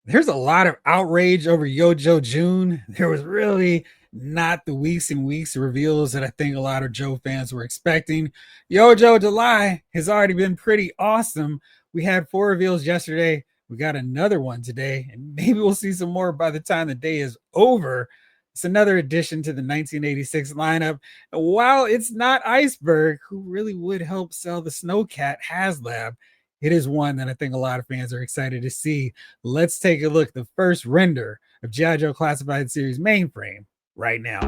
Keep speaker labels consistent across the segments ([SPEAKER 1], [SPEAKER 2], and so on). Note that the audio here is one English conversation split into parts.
[SPEAKER 1] There's a lot of outrage over Yojo June. There was really not the weeks and weeks of reveals that I think a lot of Joe fans were expecting. Yojo July has already been pretty awesome. We had 4 reveals yesterday. We got another one today, and maybe we'll see some more by the time the day is over. It's another addition to the 1986 lineup. And while it's not Iceberg, who really would help sell the Snowcat HasLab, it is one that I think a lot of fans are excited to see. Let's take a look at the first render of G.I. Joe Classified Series Mainframe right now.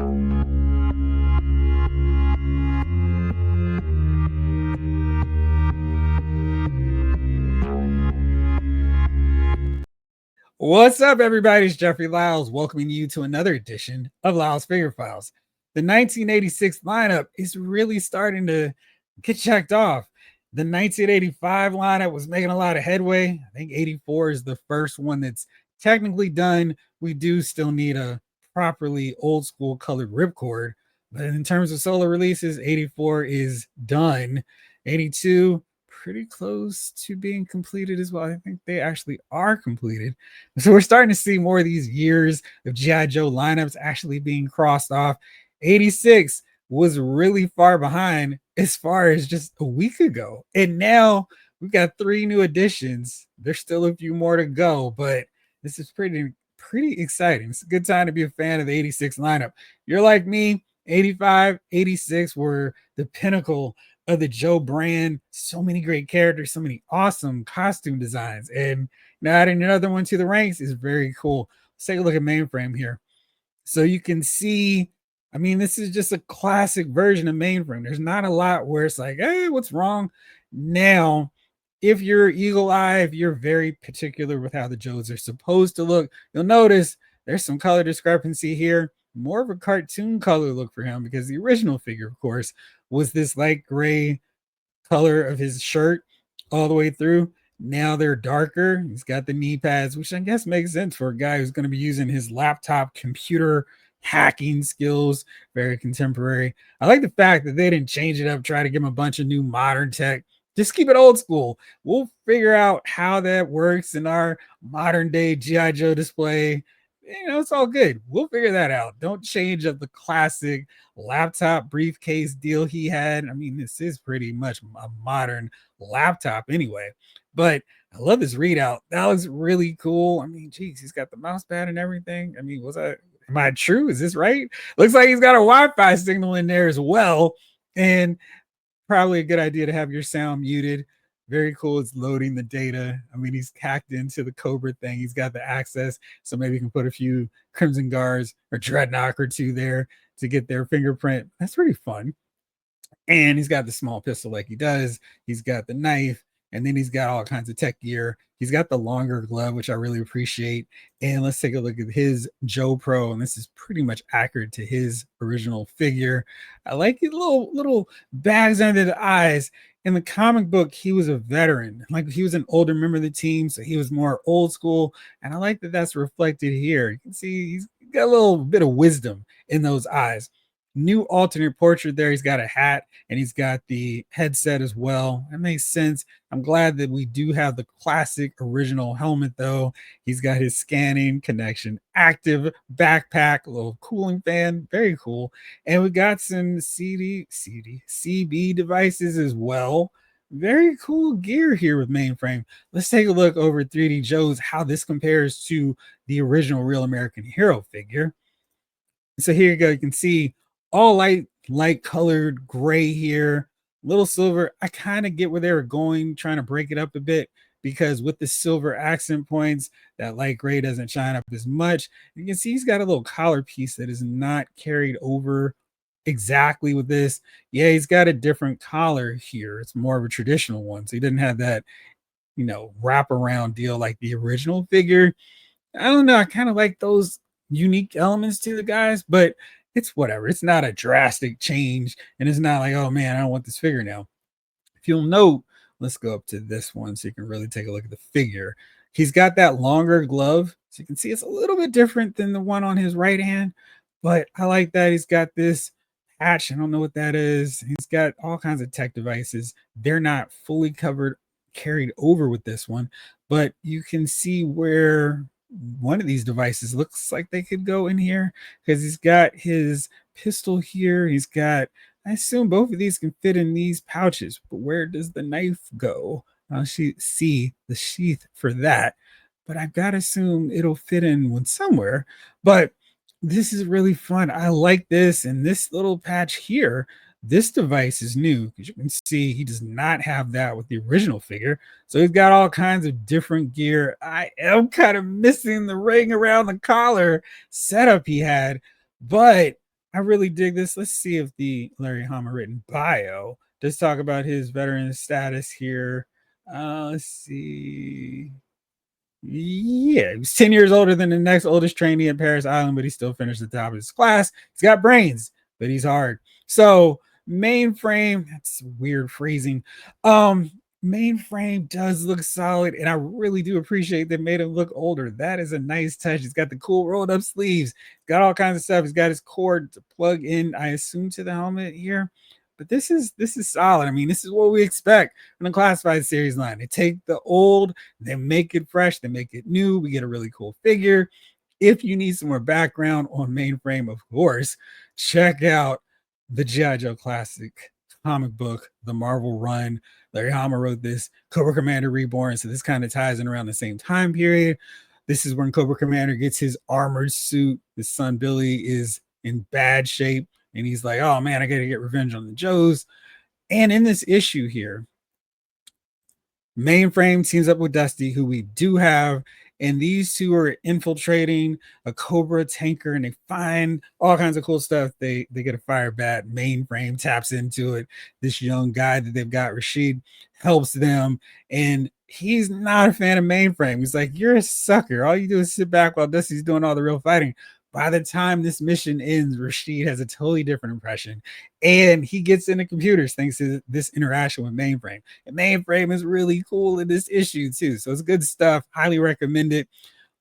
[SPEAKER 1] What's up, everybody? It's Jeffrey Lyles welcoming you to another edition of Lyles Figure Files. The 1986 lineup is really starting to get checked off. The 1985 lineup was making a lot of headway. I think 84 is the first one that's technically done. We do still need a properly old school colored ripcord, but in terms of solo releases, 84 is done. 82 pretty close to being completed as well. I think they actually are completed. So we're starting to see more of these years of G.I. Joe lineups actually being crossed off. 86 was really far behind as far as just a week ago. And now we've got 3 new additions. There's still a few more to go, but this is pretty exciting. It's a good time to be a fan of the 86 lineup. You're like me, 85, 86 were the pinnacle of the Joe brand. So many great characters, so many awesome costume designs. And now adding another one to the ranks is very cool. Let's take a look at Mainframe here. So you can see, I mean, this is just a classic version of Mainframe. There's not a lot where it's like, hey, what's wrong? Now, if you're eagle eye, if you're very particular with how the Joes are supposed to look, you'll notice there's some color discrepancy here. More of a cartoon color look for him because the original figure, of course, was this light gray color of his shirt all the way through. Now they're darker. He's got the knee pads, which I guess makes sense for a guy who's going to be using his laptop computer hacking skills. Very contemporary. I like the fact that they didn't change it up, try to give him a bunch of new modern tech. Just keep it old school. We'll figure out how that works in our modern day G.I. Joe display. It's all good. We'll figure that out. Don't change up the classic laptop briefcase deal he had. I mean, this is pretty much a modern laptop anyway. But I love this readout. That looks really cool. I mean, geez, he's got the mouse pad and everything. I mean, am I true? Is this right? Looks like he's got a Wi-Fi signal in there as well. And probably a good idea to have your sound muted. Very cool. It's loading the data. I mean, he's hacked into the Cobra thing. He's got the access. So maybe you can put a few Crimson Guards or Dreadnought or two there to get their fingerprint. That's pretty fun. And he's got the small pistol like he does. He's got the knife, and then he's got all kinds of tech gear. He's got the longer glove, which I really appreciate. And let's take a look at his Joe Pro, and this is pretty much accurate to his original figure. I like his little bags under the eyes. In the comic book, he was a veteran, like he was an older member of the team, so he was more old school. And I like that that's reflected here. You can see he's got a little bit of wisdom in those eyes. New alternate portrait there. He's got a hat and he's got the headset as well. That makes sense. I'm glad that we do have the classic original helmet though. He's got his scanning connection active backpack, a little cooling fan, very cool. And we got some CB devices as well. Very cool gear here with Mainframe. Let's take a look over 3D Joe's how this compares to the original Real American Hero figure. So here you go. You can see all light colored gray here, little silver. I kind of get where they were going, trying to break it up a bit because with the silver accent points, that light gray doesn't shine up as much. You can see he's got a little collar piece that is not carried over exactly with this. Yeah, he's got a different collar here. It's more of a traditional one. So he didn't have that, wrap around deal like the original figure. I don't know. I kind of like those unique elements to the guys, but it's whatever. It's not a drastic change, and it's not like, oh man, I don't want this figure now. If you'll note, let's go up to this one so you can really take a look at the figure. He's got that longer glove, so you can see it's a little bit different than the one on his right hand, but I like that. He's got this patch. I don't know what that is. He's got all kinds of tech devices. They're not fully carried over with this one, but you can see where one of these devices looks like they could go in here because he's got his pistol here. He's got, I assume both of these can fit in these pouches, but where does the knife go? I'll see the sheath for that, but I've got to assume it'll fit in one somewhere. But this is really fun. I like this. And this little patch here, this device is new because you can see he does not have that with the original figure. So he's got all kinds of different gear. I am kind of missing the ring around the collar setup he had, but I really dig this. Let's see if the Larry Hama written bio does talk about his veteran status here. Let's see. Yeah, he was 10 years older than the next oldest trainee at Paris Island, but he still finished at the top of his class. He's got brains, but he's hard. So Mainframe, that's weird phrasing. Mainframe does look solid, and I really do appreciate they made him look older. That is a nice touch. He's got the cool rolled up sleeves, got all kinds of stuff. He's got his cord to plug in, I assume, to the helmet here. But this is solid. I mean, this is what we expect from the classified series line. They take the old, they make it fresh, they make it new. We get a really cool figure. If you need some more background on Mainframe, of course, check out the G.I. Joe Classic comic book, the Marvel Run. Larry Hama wrote this, Cobra Commander Reborn. So this kind of ties in around the same time period. This is when Cobra Commander gets his armored suit. His son Billy is in bad shape, and he's like, oh man, I got to get revenge on the Joes. And in this issue here, Mainframe teams up with Dusty, who we do have, and these two are infiltrating a Cobra tanker, and they find all kinds of cool stuff. They get a fire bat. Mainframe taps into it. This young guy that they've got, Rashid, helps them, and he's not a fan of Mainframe. He's like, "You're a sucker. All you do is sit back while Dusty's doing all the real fighting." By the time this mission ends, Rashid has a totally different impression, and he gets into computers thanks to this interaction with Mainframe. And Mainframe is really cool in this issue too, so it's good stuff. Highly recommend it.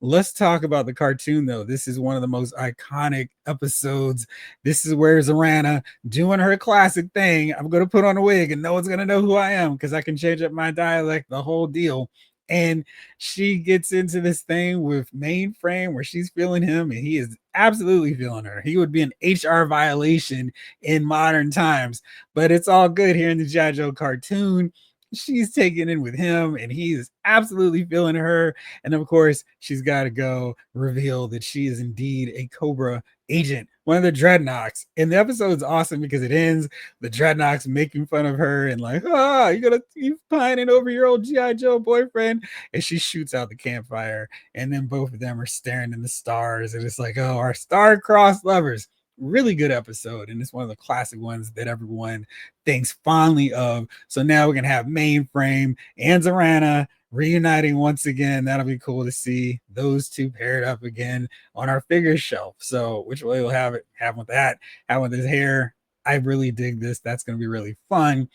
[SPEAKER 1] Let's talk about the cartoon though. This is one of the most iconic episodes. This is where Zorana doing her classic thing. I'm going to put on a wig and no one's going to know who I am because I can change up my dialect, the whole deal. And she gets into this thing with Mainframe where she's feeling him and he is absolutely feeling her. He would be an HR violation in modern times, but it's all good here in the G.I. Joe cartoon. She's taking in with him and he is absolutely feeling her. And of course, she's got to go reveal that she is indeed a Cobra agent, one of the Dreadnoks. And the episode's awesome because it ends the Dreadnoks making fun of her and like, oh, you're gonna keep pining over your old G.I. Joe boyfriend. And she shoots out the campfire, and then both of them are staring in the stars, and it's like, oh, our star-crossed lovers. Really good episode, and it's one of the classic ones that everyone thinks fondly of. So now we're gonna have Mainframe and Zorana reuniting once again. That'll be cool to see those two paired up again on our figure shelf. So which way we'll have it, have with that, have with his hair. I really dig this. That's gonna be really fun.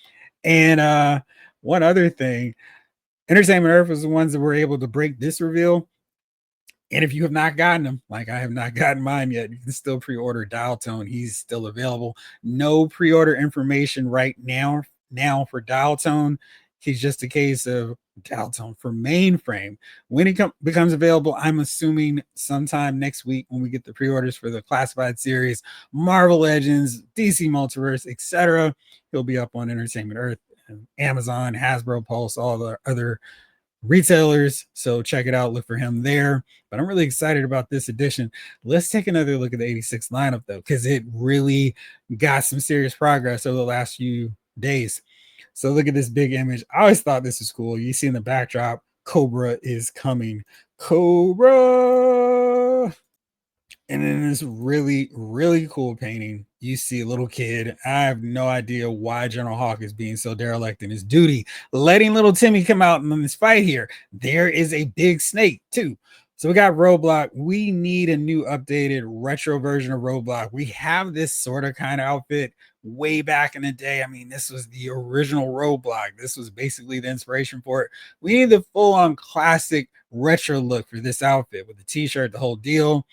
[SPEAKER 1] And one other thing, Entertainment Earth was the ones that were able to break this reveal. And if you have not gotten them, like I have not gotten mine yet, you can still pre-order Dial Tone. He's still available. No pre-order information right now. Now for Dial Tone, he's just a case of Dial Tone for Mainframe. When he becomes available, I'm assuming sometime next week when we get the pre-orders for the classified series, Marvel Legends, DC Multiverse, etc. He'll be up on Entertainment Earth, Amazon, Hasbro, Pulse, all the other retailers. So check it out. Look for him there. But I'm really excited about this edition. Let's take another look at the 86 lineup, though, because it really got some serious progress over the last few days. So look at this big image. I always thought this was cool. You see in the backdrop, Cobra is coming. Cobra. And in this really, really cool painting, you see a little kid. I have no idea why General Hawk is being so derelict in his duty, letting little Timmy come out in this fight here. There is a big snake, too. So we got Roadblock. We need a new updated retro version of Roadblock. We have this sort of kind of outfit way back in the day. I mean, this was the original Roadblock. This was basically the inspiration for it. We need the full-on classic retro look for this outfit with the t-shirt, the whole deal.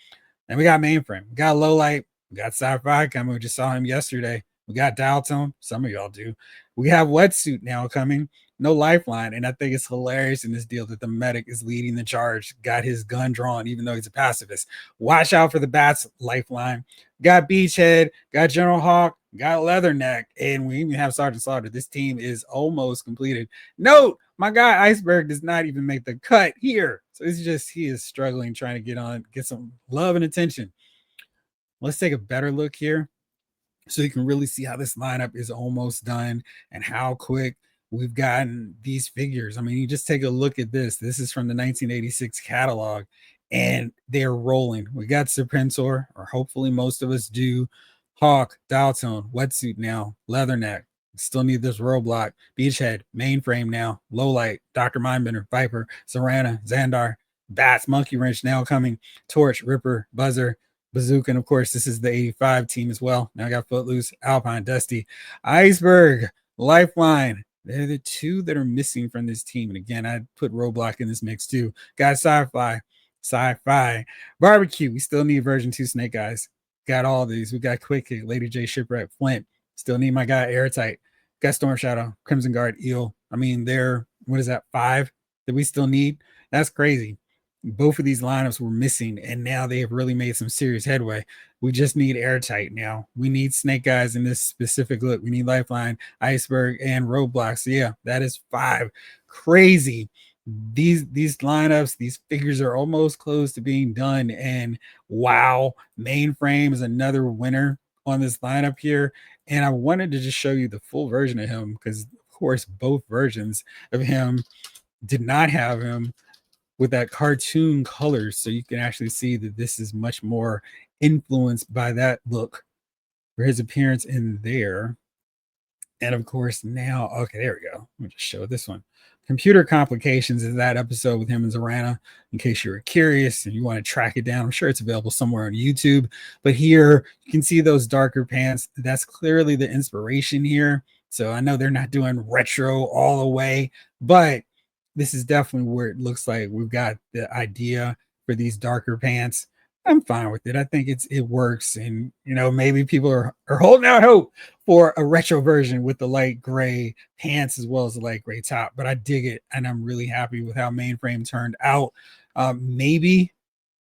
[SPEAKER 1] And we got Mainframe. We got Lowlight. We got Sci-Fi coming. We just saw him yesterday. We got Dial Tone. Some of y'all do. We have Wetsuit now coming. no lifeline. And I think it's hilarious in this deal that the medic is leading the charge, got his gun drawn, even though he's a pacifist. Watch out for the bats lifeline. Got Beachhead, got General Hawk, got Leatherneck, and we even have Sergeant Slaughter. This team is almost completed. Note, my guy Iceberg does not even make the cut here. So it's just he is struggling trying to get some love and attention. Let's take a better look here so you can really see how this lineup is almost done and how quick we've gotten these figures. I mean, you just take a look at this. This is from the 1986 catalog, and they're rolling. We got Serpentor, or hopefully most of us do. Hawk, Dial Tone, Wetsuit now, Leatherneck. Still need this Roadblock, Beachhead, Mainframe now, Lowlight, Dr. Mindbender, Viper, Serana, Xandar, Bats, Monkey Wrench now coming, Torch, Ripper, Buzzer, Bazooka, and of course, this is the 85 team as well. Now I got Footloose, Alpine, Dusty, Iceberg, Lifeline. They're the two that are missing from this team. And again, I put Roadblock in this mix too. Got Sci-Fi, Barbecue. We still need version 2 Snake Eyes. Got all these. We got Quick Kick, Lady J, Shipwreck, Flint. Still need my guy Airtight. Got Storm Shadow, Crimson Guard, Eel. I mean, they're, what is that, 5 that we still need? That's crazy. Both of these lineups were missing, and now they have really made some serious headway. We just need Airtight now. We need Snake Eyes in this specific look. We need Lifeline, Iceberg, and Roadblocks. So yeah, that is 5. Crazy. These lineups, these figures are almost close to being done. And wow, Mainframe is another winner on this lineup here. And I wanted to just show you the full version of him because, of course, both versions of him did not have him with that cartoon colors, so you can actually see that this is much more influenced by that look for his appearance in there. And of course, now, okay, there we go. Let me just show this one. Computer Complications is that episode with him and Zorana. In case you were curious and you want to track it down, I'm sure it's available somewhere on YouTube. But here you can see those darker pants. That's clearly the inspiration here. So I know they're not doing retro all the way, but this is definitely where it looks like we've got the idea for these darker pants. I'm fine with it. I think it works, and maybe people are holding out hope for a retro version with the light gray pants as well as the light gray top. But I dig it, and I'm really happy with how Mainframe turned out. Maybe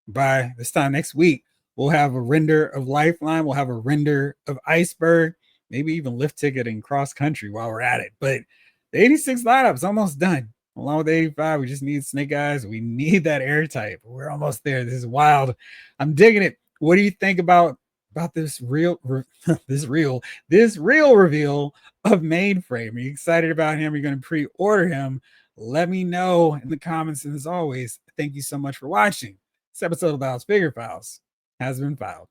[SPEAKER 1] by this time next week, we'll have a render of Lifeline. We'll have a render of Iceberg. Maybe even Lift Ticket and Cross Country while we're at it. But the 86 lineup's almost done. Along with 85, we just need Snake Eyes. We need that Airtight. We're almost there. This is wild. I'm digging it. What do you think about this real this real reveal of Mainframe? Are you excited about him? Are you going to pre-order him? Let me know in the comments. And as always, thank you so much for watching. This episode of Val's Figure Files has been filed.